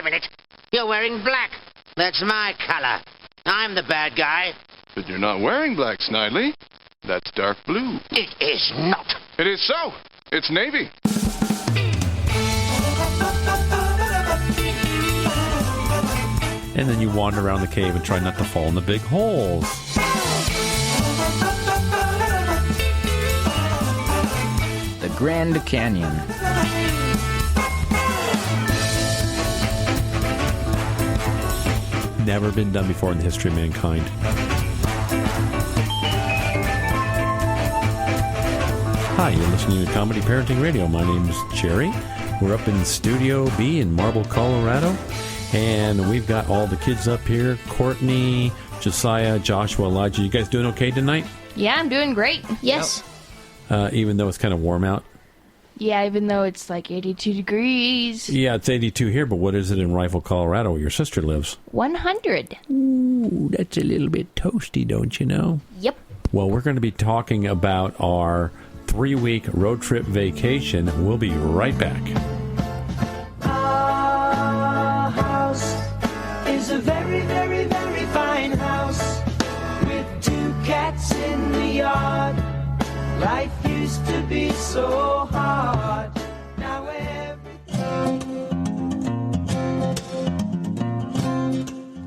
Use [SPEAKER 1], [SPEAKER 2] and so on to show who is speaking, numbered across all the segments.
[SPEAKER 1] minute. You're wearing black. That's my color. I'm the bad guy.
[SPEAKER 2] But you're not wearing black, Snidely. That's dark blue.
[SPEAKER 1] It is not.
[SPEAKER 2] It is so. It's navy.
[SPEAKER 3] And then you wander around the cave and try not to fall in the big holes.
[SPEAKER 4] The Grand Canyon.
[SPEAKER 3] Never been done before in the history of mankind. Hi, you're listening to Comedy Parenting Radio. My name is Jerry. We're up in Studio B in Marble, Colorado. And we've got all the kids up here. Courtney, Josiah, Joshua, Elijah. You guys doing okay tonight?
[SPEAKER 5] Yeah, I'm doing great. Yes.
[SPEAKER 3] Even though it's kind of warm out?
[SPEAKER 5] Yeah, even though it's like 82 degrees.
[SPEAKER 3] Yeah, it's 82 here, but what is it in Rifle, Colorado, where your sister lives?
[SPEAKER 5] 100.
[SPEAKER 3] Ooh, that's a little bit toasty, don't you know?
[SPEAKER 5] Yep.
[SPEAKER 3] Well, we're going to be talking about our 3-week road trip vacation. We'll be right back.
[SPEAKER 6] Our house is a very, very, very fine house with 2 cats in the yard. Life used to be so hard. Now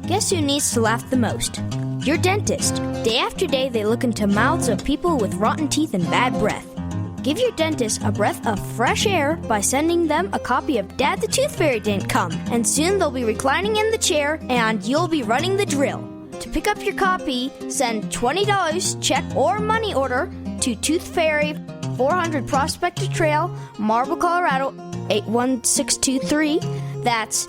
[SPEAKER 7] Guess who needs to laugh the most? Your dentist. Day after day, they look into mouths of people with rotten teeth and bad breath. Give your dentist a breath of fresh air by sending them a copy of Dad the Tooth Fairy Didn't Come. And soon they'll be reclining in the chair and you'll be running the drill. To pick up your copy, send $20 check or money order to Tooth Fairy, 400 Prospector Trail, Marble, Colorado, 81623. That's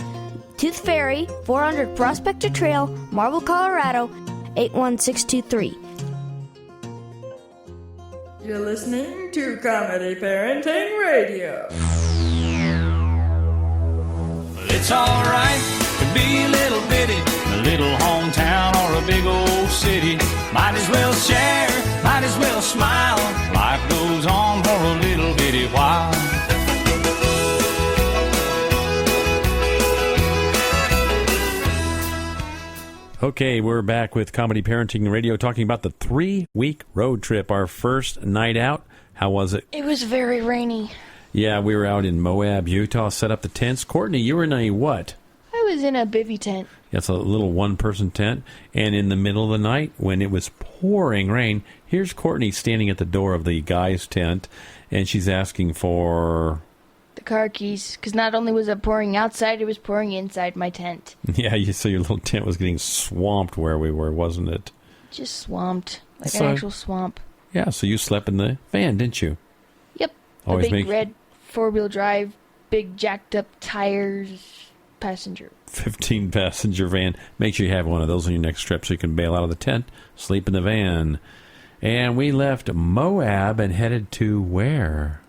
[SPEAKER 7] Tooth Fairy, 400 Prospector Trail, Marble, Colorado, 81623.
[SPEAKER 8] You're listening to Comedy Parenting Radio.
[SPEAKER 9] It's alright to be a little bitty, a little hometown or a big old city. Might as well share, might as well smile. Life goes on for a little bitty while.
[SPEAKER 3] Okay, we're back with Comedy Parenting Radio talking about the 3-week road trip, our first night out. How was it?
[SPEAKER 5] It was very rainy.
[SPEAKER 3] Yeah, we were out in Moab, Utah, set up the tents. Courtney, you were in a what?
[SPEAKER 5] I was in a bivy tent.
[SPEAKER 3] That's a little one-person tent. And in the middle of the night, when it was pouring rain, here's Courtney standing at the door of the guy's tent, and she's asking for...
[SPEAKER 5] the car keys, because not only was it pouring outside, it was pouring inside my tent.
[SPEAKER 3] Yeah, so your little tent was getting swamped where we were, wasn't it?
[SPEAKER 5] Just swamped, like an actual swamp.
[SPEAKER 3] Yeah, so you slept in the van, didn't you?
[SPEAKER 5] Yep.
[SPEAKER 3] Always
[SPEAKER 5] a big red 4-wheel drive, big jacked up tires, passenger.
[SPEAKER 3] 15-passenger van. Make sure you have one of those on your next trip so you can bail out of the tent, sleep in the van. And we left Moab and headed to where?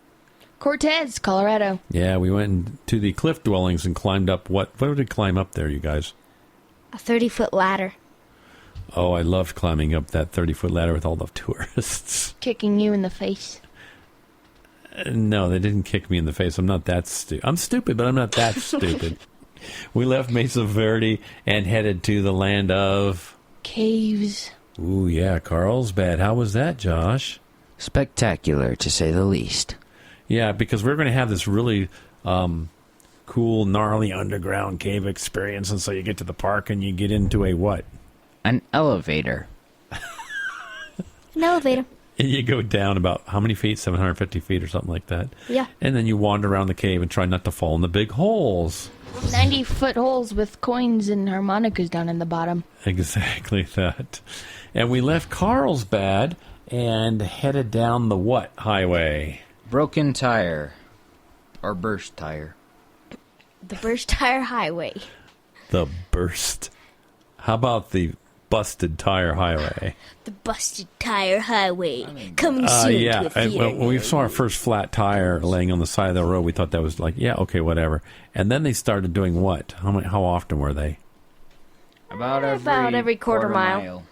[SPEAKER 5] Cortez, Colorado.
[SPEAKER 3] Yeah, we went to the cliff dwellings and climbed up what did we climb up there, you guys?
[SPEAKER 7] A 30-foot ladder.
[SPEAKER 3] Oh, I loved climbing up that 30-foot ladder with all the tourists.
[SPEAKER 5] Kicking you in the face.
[SPEAKER 3] No, they didn't kick me in the face. I'm not that stupid. I'm stupid, but I'm not that stupid. We left Mesa Verde and headed to the land of...
[SPEAKER 5] caves.
[SPEAKER 3] Ooh, yeah, Carlsbad. How was that, Josh?
[SPEAKER 4] Spectacular, to say the least.
[SPEAKER 3] Yeah, because we're going to have this really cool, gnarly underground cave experience. And so you get to the park and you get into a what?
[SPEAKER 4] An elevator.
[SPEAKER 7] An elevator.
[SPEAKER 3] And you go down about, how many feet? 750 feet or something like that.
[SPEAKER 7] Yeah.
[SPEAKER 3] And then you wander around the cave and try not to fall in the big holes.
[SPEAKER 5] 90-foot holes with coins and harmonicas down in the bottom.
[SPEAKER 3] Exactly that. And we left Carlsbad and headed down the what highway?
[SPEAKER 4] Broken tire. Or burst tire.
[SPEAKER 7] The Burst Tire Highway.
[SPEAKER 3] The burst. How about the busted tire highway?
[SPEAKER 7] The Busted Tire Highway. Coming soon to a theater.
[SPEAKER 3] When we saw our first flat tire laying on the side of the road, we thought that was like, yeah, okay, whatever. And then they started doing what? How often were they?
[SPEAKER 4] About
[SPEAKER 7] every quarter mile.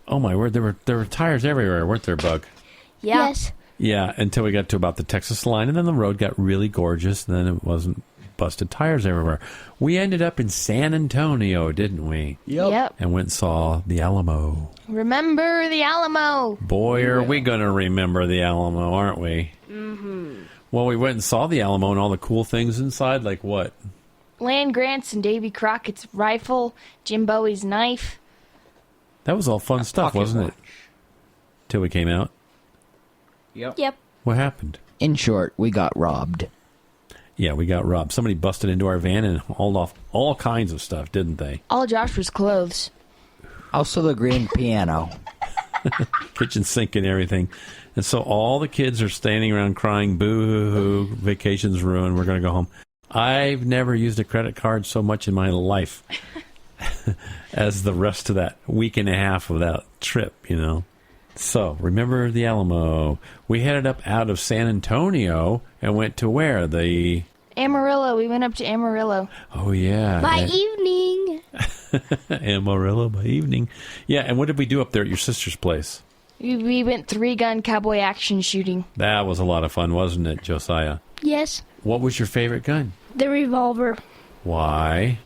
[SPEAKER 3] Oh my word, there were tires everywhere, weren't there, Bug?
[SPEAKER 7] Yeah. Yes.
[SPEAKER 3] Yeah, until we got to about the Texas line, and then the road got really gorgeous, and then it wasn't busted tires everywhere. We ended up in San Antonio, didn't we?
[SPEAKER 5] Yep.
[SPEAKER 3] And went and saw the Alamo.
[SPEAKER 5] Remember the Alamo.
[SPEAKER 3] Boy, are we going to remember the Alamo, aren't we? Mm-hmm. Well, we went and saw the Alamo and all the cool things inside, like what?
[SPEAKER 5] Land Grant's and Davy Crockett's rifle, Jim Bowie's knife.
[SPEAKER 3] That was all fun stuff, wasn't it? Till we came out.
[SPEAKER 7] Yep.
[SPEAKER 3] What happened?
[SPEAKER 4] In short, we got robbed.
[SPEAKER 3] Yeah, we got robbed. Somebody busted into our van and hauled off all kinds of stuff, didn't they?
[SPEAKER 5] All Joshua's clothes.
[SPEAKER 4] Also the grand piano.
[SPEAKER 3] Kitchen sink and everything. And so all the kids are standing around crying, boo-hoo-hoo, vacation's ruined, we're going to go home. I've never used a credit card so much in my life as the rest of that week and a half of that trip, you know. So, remember the Alamo. We headed up out of San Antonio and went to where? The...
[SPEAKER 5] Amarillo. We went up to Amarillo.
[SPEAKER 3] Oh, yeah.
[SPEAKER 7] By evening.
[SPEAKER 3] Amarillo by evening. Yeah, and what did we do up there at your sister's place?
[SPEAKER 5] We went 3-gun cowboy action shooting.
[SPEAKER 3] That was a lot of fun, wasn't it, Josiah?
[SPEAKER 7] Yes.
[SPEAKER 3] What was your favorite gun?
[SPEAKER 7] The revolver.
[SPEAKER 3] Why?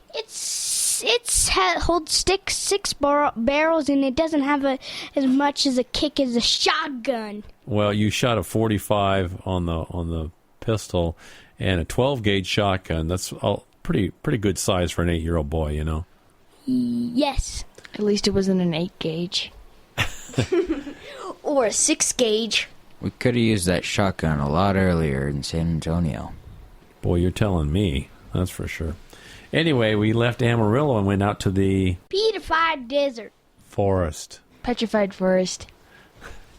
[SPEAKER 7] Holds six barrels, and it doesn't have as much as a kick as a shotgun.
[SPEAKER 3] Well, you shot a 45 on the pistol and a 12-gauge shotgun. That's a pretty good size for an 8-year-old boy, you know.
[SPEAKER 7] Yes.
[SPEAKER 5] At least it wasn't an 8-gauge.
[SPEAKER 7] Or a 6-gauge.
[SPEAKER 4] We could have used that shotgun a lot earlier in San Antonio.
[SPEAKER 3] Boy, you're telling me. That's for sure. Anyway, we left Amarillo and went out to the...
[SPEAKER 7] Petrified desert.
[SPEAKER 3] Forest.
[SPEAKER 5] Petrified forest.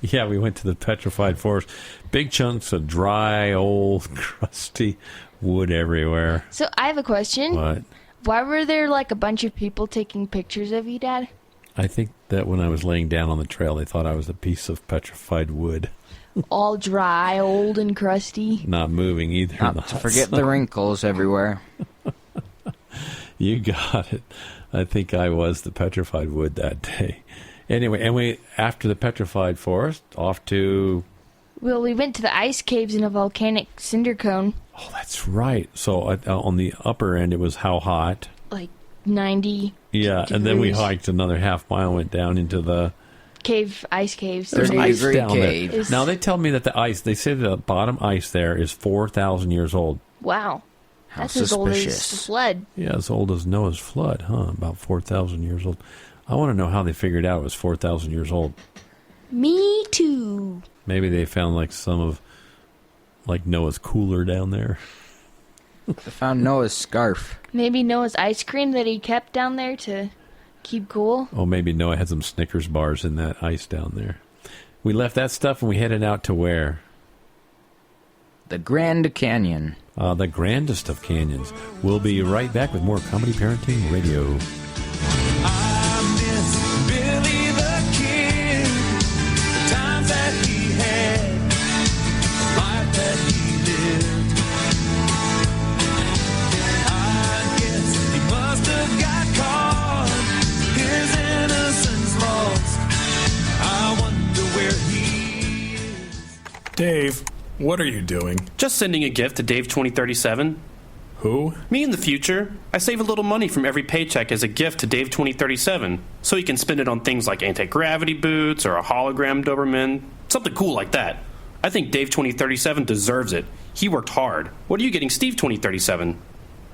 [SPEAKER 3] Yeah, we went to the petrified forest. Big chunks of dry, old, crusty wood everywhere.
[SPEAKER 5] So I have a question.
[SPEAKER 3] What?
[SPEAKER 5] Why were there like a bunch of people taking pictures of you, Dad?
[SPEAKER 3] I think that when I was laying down on the trail, they thought I was a piece of petrified wood.
[SPEAKER 5] All dry, old, and crusty.
[SPEAKER 3] Not moving either.
[SPEAKER 4] Not to forget the wrinkles everywhere.
[SPEAKER 3] You got it. I think I was the petrified wood that day. Anyway, and we, after the petrified forest, off to...
[SPEAKER 5] Well, we went to the ice caves in a volcanic cinder cone.
[SPEAKER 3] Oh, that's right. So on the upper end, it was how hot?
[SPEAKER 5] Like 90
[SPEAKER 3] Yeah,
[SPEAKER 5] degrees.
[SPEAKER 3] And then we hiked another half mile, went down into the...
[SPEAKER 5] Ice caves.
[SPEAKER 3] There's ice down
[SPEAKER 4] cave.
[SPEAKER 3] there. Now, they tell me that the ice, they say the bottom ice there is 4,000 years old.
[SPEAKER 5] Wow.
[SPEAKER 4] How
[SPEAKER 5] That's as old as
[SPEAKER 4] suspicious.
[SPEAKER 5] the flood.
[SPEAKER 3] Yeah, as old as Noah's flood, huh? About 4,000 years old. I want to know how they figured out it was 4,000 years old.
[SPEAKER 7] Me too.
[SPEAKER 3] Maybe they found like some of like Noah's cooler down there.
[SPEAKER 4] They found Noah's scarf.
[SPEAKER 5] Maybe Noah's ice cream that he kept down there to keep cool.
[SPEAKER 3] Oh, maybe Noah had some Snickers bars in that ice down there. We left that stuff and we headed out to where?
[SPEAKER 4] The Grand Canyon.
[SPEAKER 3] The grandest of canyons. We'll be right back with more Comedy Parenting Radio.
[SPEAKER 9] I miss Billy the Kid, the times that he had, the life that he lived. I guess he must have got caught, his innocence lost. I wonder where he is.
[SPEAKER 10] Dave, what are you doing?
[SPEAKER 11] Just sending a gift to Dave 2037.
[SPEAKER 10] Who?
[SPEAKER 11] Me in the future. I save a little money from every paycheck as a gift to Dave 2037, so he can spend it on things like anti-gravity boots or a hologram Doberman, something cool like that. I think Dave 2037 deserves it. He worked hard. What are you getting Steve 2037?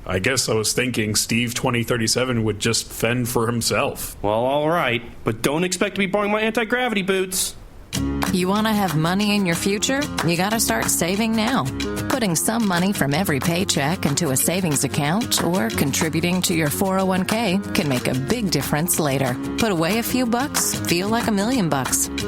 [SPEAKER 10] I guess I was thinking Steve 2037 would just fend for himself.
[SPEAKER 11] Well, all right, but don't expect to be borrowing my anti-gravity boots.
[SPEAKER 12] You want to have money in your future? You got to start saving now. Putting some money from every paycheck into a savings account or contributing to your 401k can make a big difference later. Put away a few bucks, feel like $1 million.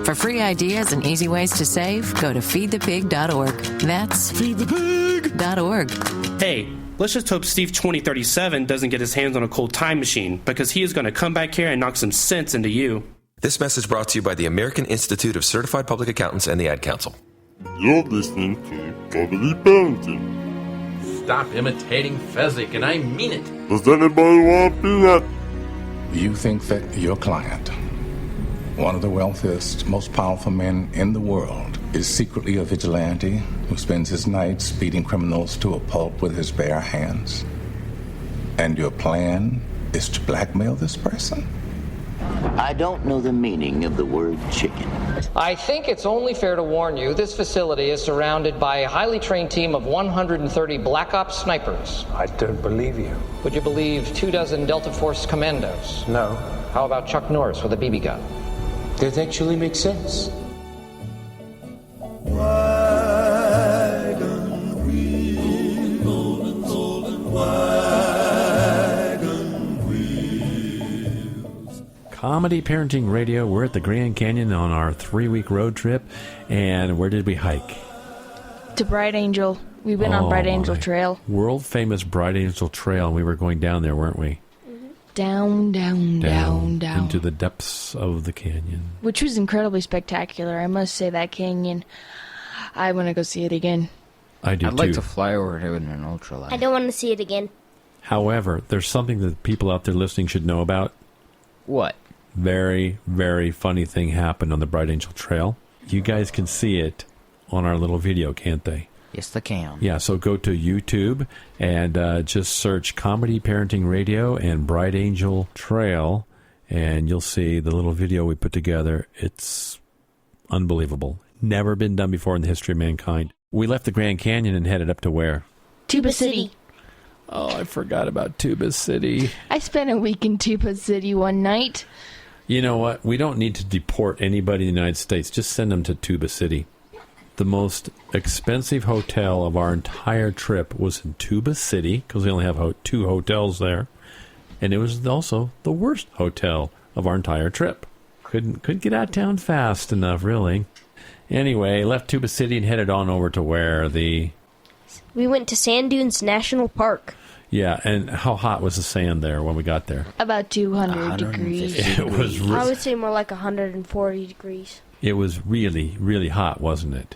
[SPEAKER 12] For free ideas and easy ways to save, go to feedthepig.org. That's feedthepig.org.
[SPEAKER 11] Hey, let's just hope Steve 2037 doesn't get his hands on a cold time machine, because he is going to come back here and knock some sense into you.
[SPEAKER 13] This message brought to you by the American Institute of Certified Public Accountants and the Ad Council.
[SPEAKER 14] You're listening to Comedy Parenting.
[SPEAKER 15] Stop imitating Fezzik, and I mean it.
[SPEAKER 14] Does anybody want peanut?
[SPEAKER 16] You think that your client, one of the wealthiest, most powerful men in the world, is secretly a vigilante who spends his nights beating criminals to a pulp with his bare hands. And your plan is to blackmail this person?
[SPEAKER 17] I don't know the meaning of the word chicken.
[SPEAKER 18] I think it's only fair to warn you this facility is surrounded by a highly trained team of 130 Black Ops snipers.
[SPEAKER 19] I don't believe you.
[SPEAKER 18] Would you believe 24 Delta Force commandos?
[SPEAKER 19] No.
[SPEAKER 18] How about Chuck Norris with a BB gun?
[SPEAKER 19] That actually makes sense.
[SPEAKER 3] Comedy Parenting Radio. We're at the Grand Canyon on our 3-week road trip. And where did we hike?
[SPEAKER 5] To Bright Angel. We've been on Bright Angel Trail.
[SPEAKER 3] World famous Bright Angel Trail. And we were going down there, weren't we?
[SPEAKER 5] Down, down, down, down.
[SPEAKER 3] Into the depths of the canyon.
[SPEAKER 5] Which was incredibly spectacular. I must say that canyon. I want to go see it again.
[SPEAKER 3] I do
[SPEAKER 4] I'd
[SPEAKER 3] too.
[SPEAKER 4] like to fly over it in an ultralight.
[SPEAKER 7] I don't want to see it again.
[SPEAKER 3] However, there's something that people out there listening should know about.
[SPEAKER 4] What?
[SPEAKER 3] Very, very funny thing happened on the Bright Angel Trail. You guys can see it on our little video, can't they?
[SPEAKER 4] Yes, they can.
[SPEAKER 3] Yeah, so go to YouTube and just search Comedy Parenting Radio and Bright Angel Trail, and you'll see the little video we put together. It's unbelievable. Never been done before in the history of mankind. We left the Grand Canyon and headed up to where?
[SPEAKER 5] Tuba City.
[SPEAKER 3] Oh, I forgot about Tuba City.
[SPEAKER 5] I spent a week in Tuba City one night.
[SPEAKER 3] You know what? We don't need to deport anybody in the United States. Just send them to Tuba City. The most expensive hotel of our entire trip was in Tuba City, because we only have 2 hotels there. And it was also the worst hotel of our entire trip. Couldn't get out of town fast enough, really. Anyway, left Tuba City and headed on over to where? We
[SPEAKER 7] went to Sand Dunes National Park.
[SPEAKER 3] Yeah, and how hot was the sand there when we got there?
[SPEAKER 5] About 200 degrees.
[SPEAKER 3] It was
[SPEAKER 7] I would say more like 140 degrees.
[SPEAKER 3] It was really, really hot, wasn't it?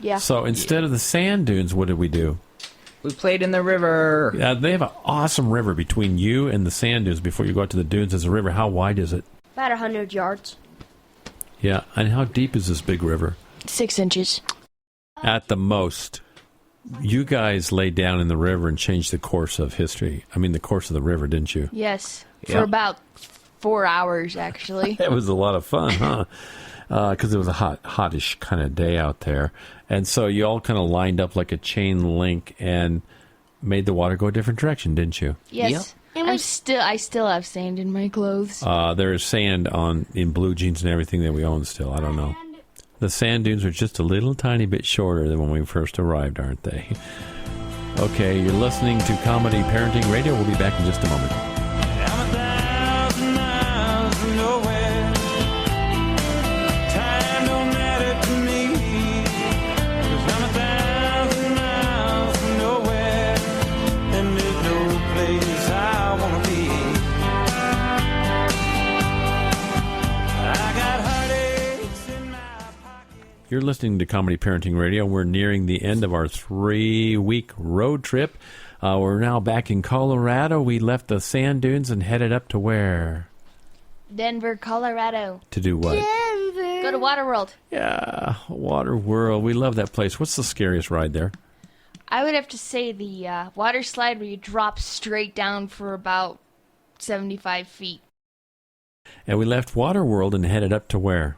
[SPEAKER 5] Yeah.
[SPEAKER 3] So instead of the sand dunes, what did we do?
[SPEAKER 4] We played in the river.
[SPEAKER 3] They have an awesome river between you and the sand dunes. Before you go out to the dunes, there's a river. How wide is it?
[SPEAKER 7] About 100 yards.
[SPEAKER 3] Yeah, and how deep is this big river?
[SPEAKER 5] 6 inches.
[SPEAKER 3] At the most. You guys laid down in the river and changed the course of history. I mean, the course of the river, didn't you?
[SPEAKER 5] Yes. For about 4 hours, actually.
[SPEAKER 3] It was a lot of fun, huh? Because it was a hottish kind of day out there. And so you all kind of lined up like a chain link and made the water go a different direction, didn't you?
[SPEAKER 5] Yes. Yep. I still have sand in my clothes.
[SPEAKER 3] There is sand in blue jeans and everything that we own still. I don't know. The sand dunes are just a little tiny bit shorter than when we first arrived, aren't they? Okay, you're listening to Comedy Parenting Radio. We'll be back in just a moment.
[SPEAKER 9] I'm 1,000 miles from nowhere. Time don't matter to me, 'cause I'm 1,000 miles from nowhere, and there's no place I wanna be. I got heartaches in my pocket.
[SPEAKER 3] You're listening to Comedy Parenting Radio. We're nearing the end of our 3-week road trip. We're now back in Colorado. We left the sand dunes and headed up to where?
[SPEAKER 5] Denver, Colorado.
[SPEAKER 3] To do what?
[SPEAKER 5] Denver. Go to Waterworld.
[SPEAKER 3] Yeah, Water World. We love that place. What's the scariest ride there?
[SPEAKER 5] I would have to say the water slide where you drop straight down for about 75 feet.
[SPEAKER 3] And we left Water World and headed up to where?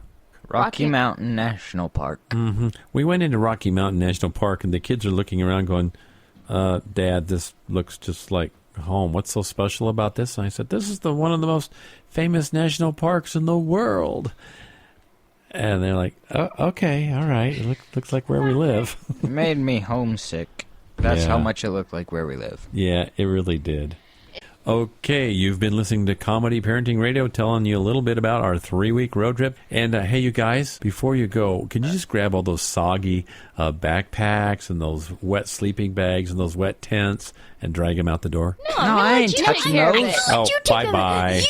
[SPEAKER 4] Rocky Mountain National Park.
[SPEAKER 3] Mm-hmm. We went into Rocky Mountain National Park, and the kids are looking around going, Dad, this looks just like home. What's so special about this? And I said, this is one of the most famous national parks in the world. And they're like, oh, okay, all right. It looks like where we live.
[SPEAKER 4] It made me homesick. That's how much it looked like where we live.
[SPEAKER 3] Yeah, it really did. Okay, you've been listening to Comedy Parenting Radio, telling you a little bit about our 3-week road trip. And hey, you guys, before you go, can you just grab all those soggy backpacks and those wet sleeping bags and those wet tents and drag them out the door?
[SPEAKER 4] No, I ain't touching those.
[SPEAKER 3] Oh, bye-bye.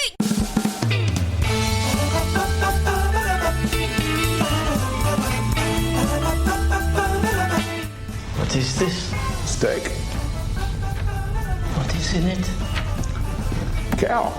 [SPEAKER 6] What is this?
[SPEAKER 16] Steak.
[SPEAKER 6] What is in it?
[SPEAKER 16] Cow.